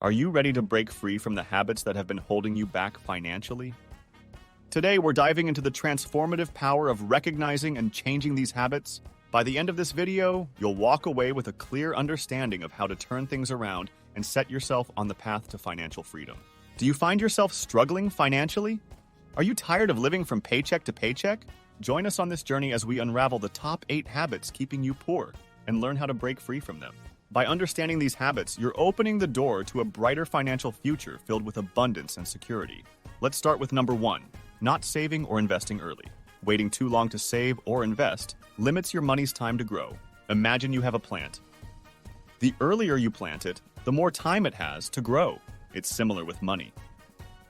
Are you ready to break free from the habits that have been holding you back financially? Today, we're diving into the transformative power of recognizing and changing these habits. By the end of this video, you'll walk away with a clear understanding of how to turn things around and set yourself on the path to financial freedom. Do you find yourself struggling financially? Are you tired of living from paycheck to paycheck? Join us on this journey as we unravel the top 8 habits keeping you poor and learn how to break free from them. By understanding these habits, you're opening the door to a brighter financial future filled with abundance and security. Let's start with number 1, not saving or investing early. Waiting too long to save or invest limits your money's time to grow. Imagine you have a plant. The earlier you plant it, the more time it has to grow. It's similar with money.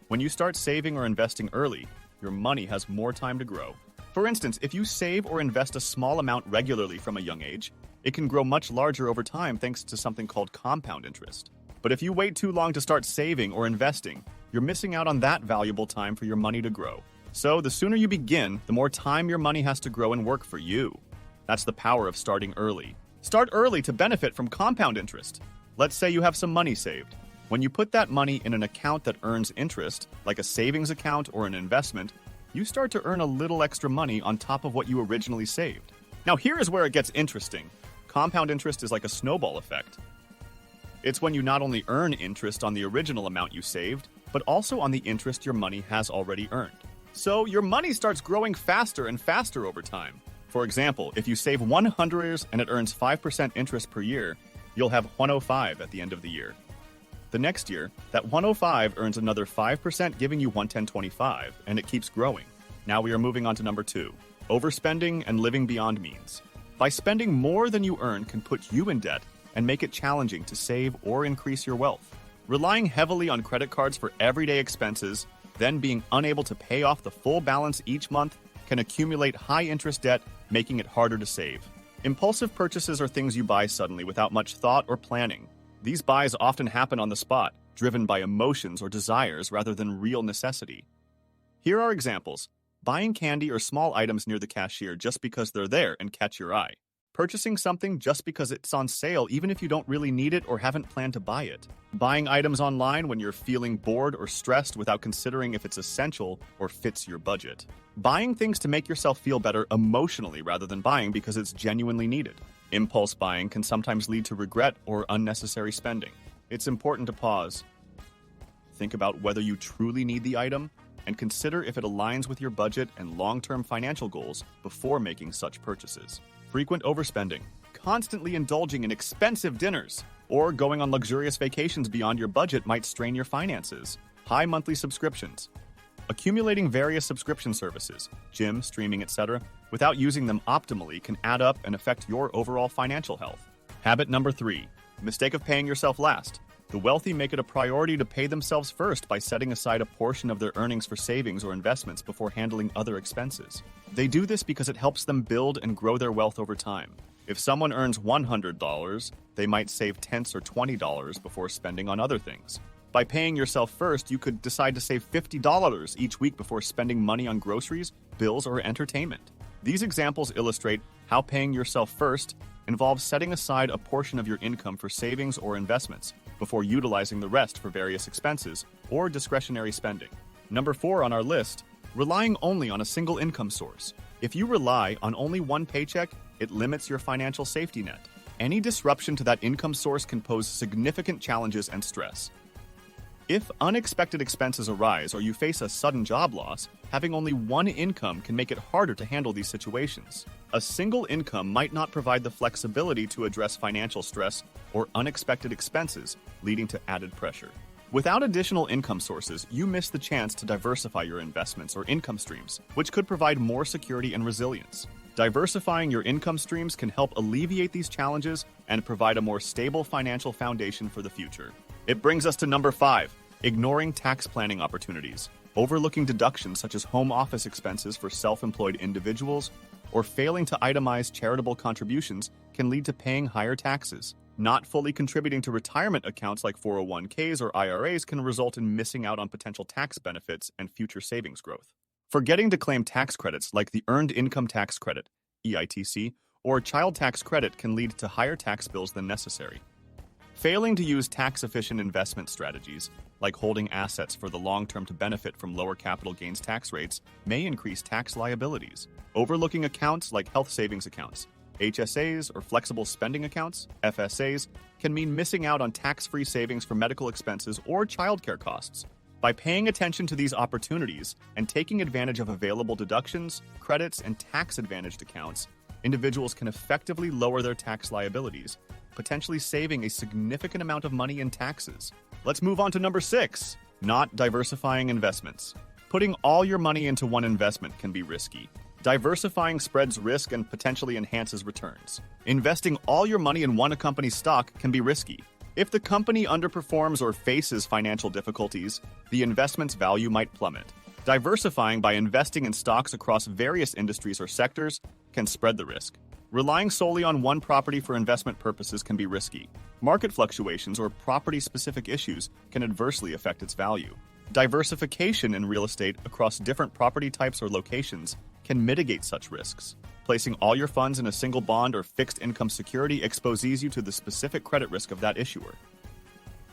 When you start saving or investing early, your money has more time to grow. For instance, if you save or invest a small amount regularly from a young age, it can grow much larger over time thanks to something called compound interest. But if you wait too long to start saving or investing, you're missing out on that valuable time for your money to grow. So the sooner you begin, the more time your money has to grow and work for you. That's the power of starting early. Start early to benefit from compound interest. Let's say you have some money saved. When you put that money in an account that earns interest, like a savings account or an investment, you start to earn a little extra money on top of what you originally saved. Now here is where it gets interesting. Compound interest is like a snowball effect. It's when you not only earn interest on the original amount you saved, but also on the interest your money has already earned. So your money starts growing faster and faster over time. For example, if you save $100 and it earns 5% interest per year, you'll have 105 at the end of the year. The next year, that 105 earns another 5%, giving you 110.25, and it keeps growing. Now we are moving on to number 2, overspending and living beyond means. By spending more than you earn can put you in debt and make it challenging to save or increase your wealth. Relying heavily on credit cards for everyday expenses, then being unable to pay off the full balance each month can accumulate high-interest debt, making it harder to save. Impulsive purchases are things you buy suddenly without much thought or planning. These buys often happen on the spot, driven by emotions or desires rather than real necessity. Here are examples. Buying candy or small items near the cashier just because they're there and catch your eye. Purchasing something just because it's on sale even if you don't really need it or haven't planned to buy it. Buying items online when you're feeling bored or stressed without considering if it's essential or fits your budget. Buying things to make yourself feel better emotionally rather than buying because it's genuinely needed. Impulse buying can sometimes lead to regret or unnecessary spending. It's important to pause. Think about whether you truly need the item and consider if it aligns with your budget and long-term financial goals before making such purchases. Frequent overspending, constantly indulging in expensive dinners, or going on luxurious vacations beyond your budget might strain your finances. High monthly subscriptions. Accumulating various subscription services, gym, streaming, etc., without using them optimally can add up and affect your overall financial health. Habit number 3, mistake of paying yourself last. The wealthy make it a priority to pay themselves first by setting aside a portion of their earnings for savings or investments before handling other expenses. They do this because it helps them build and grow their wealth over time. If someone earns $100, they might save $10 or $20 before spending on other things. By paying yourself first, you could decide to save $50 each week before spending money on groceries, bills, or entertainment. These examples illustrate how paying yourself first involves setting aside a portion of your income for savings or investments before utilizing the rest for various expenses or discretionary spending. Number 4 on our list, relying only on a single income source. If you rely on only one paycheck, it limits your financial safety net. Any disruption to that income source can pose significant challenges and stress. If unexpected expenses arise or you face a sudden job loss, having only one income can make it harder to handle these situations. A single income might not provide the flexibility to address financial stress or unexpected expenses, leading to added pressure. Without additional income sources, you miss the chance to diversify your investments or income streams, which could provide more security and resilience. Diversifying your income streams can help alleviate these challenges and provide a more stable financial foundation for the future. It brings us to number 5, ignoring tax planning opportunities. Overlooking deductions such as home office expenses for self-employed individuals or failing to itemize charitable contributions can lead to paying higher taxes. Not fully contributing to retirement accounts like 401ks or IRAs can result in missing out on potential tax benefits and future savings growth. Forgetting to claim tax credits like the Earned Income Tax Credit, EITC, or child tax credit can lead to higher tax bills than necessary. Failing to use tax-efficient investment strategies, like holding assets for the long term to benefit from lower capital gains tax rates, may increase tax liabilities. Overlooking accounts like health savings accounts, HSAs, or flexible spending accounts, FSAs, can mean missing out on tax-free savings for medical expenses or childcare costs. By paying attention to these opportunities and taking advantage of available deductions, credits, and tax-advantaged accounts, individuals can effectively lower their tax liabilities, potentially saving a significant amount of money in taxes. Let's move on to number 6, not diversifying investments. Putting all your money into one investment can be risky. Diversifying spreads risk and potentially enhances returns. Investing all your money in one company's stock can be risky. If the company underperforms or faces financial difficulties, the investment's value might plummet. Diversifying by investing in stocks across various industries or sectors can spread the risk. Relying solely on one property for investment purposes can be risky. Market fluctuations or property-specific issues can adversely affect its value. Diversification in real estate across different property types or locations can mitigate such risks. Placing all your funds in a single bond or fixed income security exposes you to the specific credit risk of that issuer.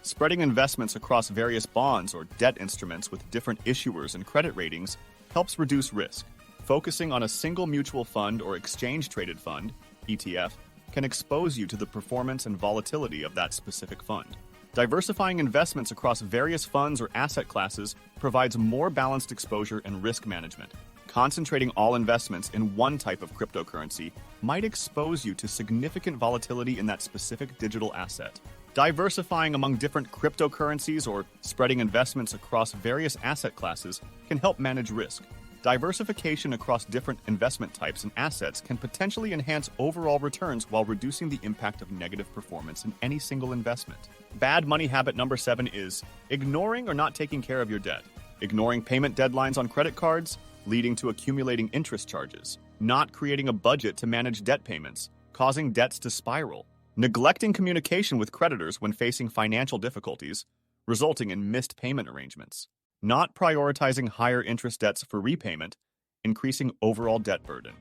Spreading investments across various bonds or debt instruments with different issuers and credit ratings helps reduce risk. Focusing on a single mutual fund or exchange-traded fund, ETF, can expose you to the performance and volatility of that specific fund. Diversifying investments across various funds or asset classes provides more balanced exposure and risk management. Concentrating all investments in one type of cryptocurrency might expose you to significant volatility in that specific digital asset. Diversifying among different cryptocurrencies or spreading investments across various asset classes can help manage risk. Diversification across different investment types and assets can potentially enhance overall returns while reducing the impact of negative performance in any single investment. Bad money habit number 7 is ignoring or not taking care of your debt. Ignoring payment deadlines on credit cards, leading to accumulating interest charges. Not creating a budget to manage debt payments, causing debts to spiral. Neglecting communication with creditors when facing financial difficulties, resulting in missed payment arrangements. Not prioritizing higher interest debts for repayment, increasing overall debt burden.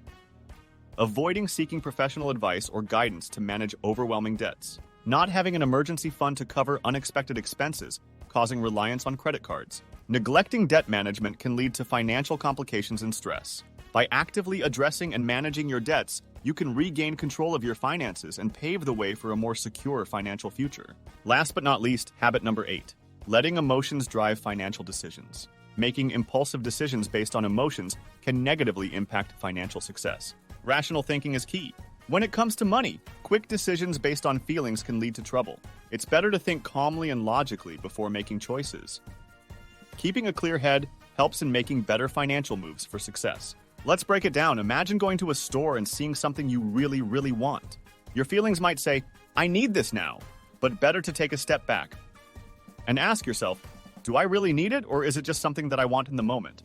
Avoiding seeking professional advice or guidance to manage overwhelming debts. Not having an emergency fund to cover unexpected expenses, causing reliance on credit cards. Neglecting debt management can lead to financial complications and stress. By actively addressing and managing your debts, you can regain control of your finances and pave the way for a more secure financial future. Last but not least, habit number 8. Letting emotions drive financial decisions. Making impulsive decisions based on emotions can negatively impact financial success. Rational thinking is key. When it comes to money, quick decisions based on feelings can lead to trouble. It's better to think calmly and logically before making choices. Keeping a clear head helps in making better financial moves for success. Let's break it down. Imagine going to a store and seeing something you really want. Your feelings might say, I need this now, but better to take a step back and ask yourself, do I really need it, or is it just something that I want in the moment?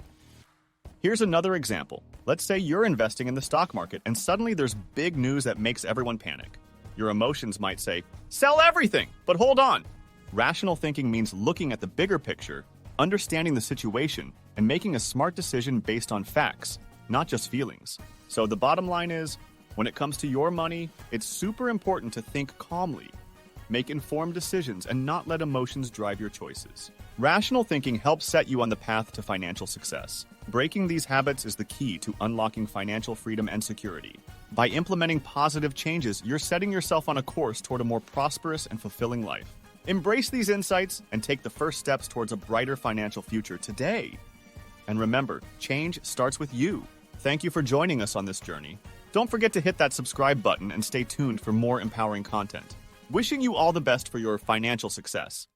Here's another example. Let's say you're investing in the stock market and suddenly there's big news that makes everyone panic. Your emotions might say, sell everything, but hold on. Rational thinking means looking at the bigger picture, understanding the situation, and making a smart decision based on facts, not just feelings. So the bottom line is, when it comes to your money, it's super important to think calmly, make informed decisions, and not let emotions drive your choices. Rational thinking helps set you on the path to financial success. Breaking these habits is the key to unlocking financial freedom and security. By implementing positive changes, you're setting yourself on a course toward a more prosperous and fulfilling life. Embrace these insights and take the first steps towards a brighter financial future today. And remember, change starts with you. Thank you for joining us on this journey. Don't forget to hit that subscribe button and stay tuned for more empowering content. Wishing you all the best for your financial success.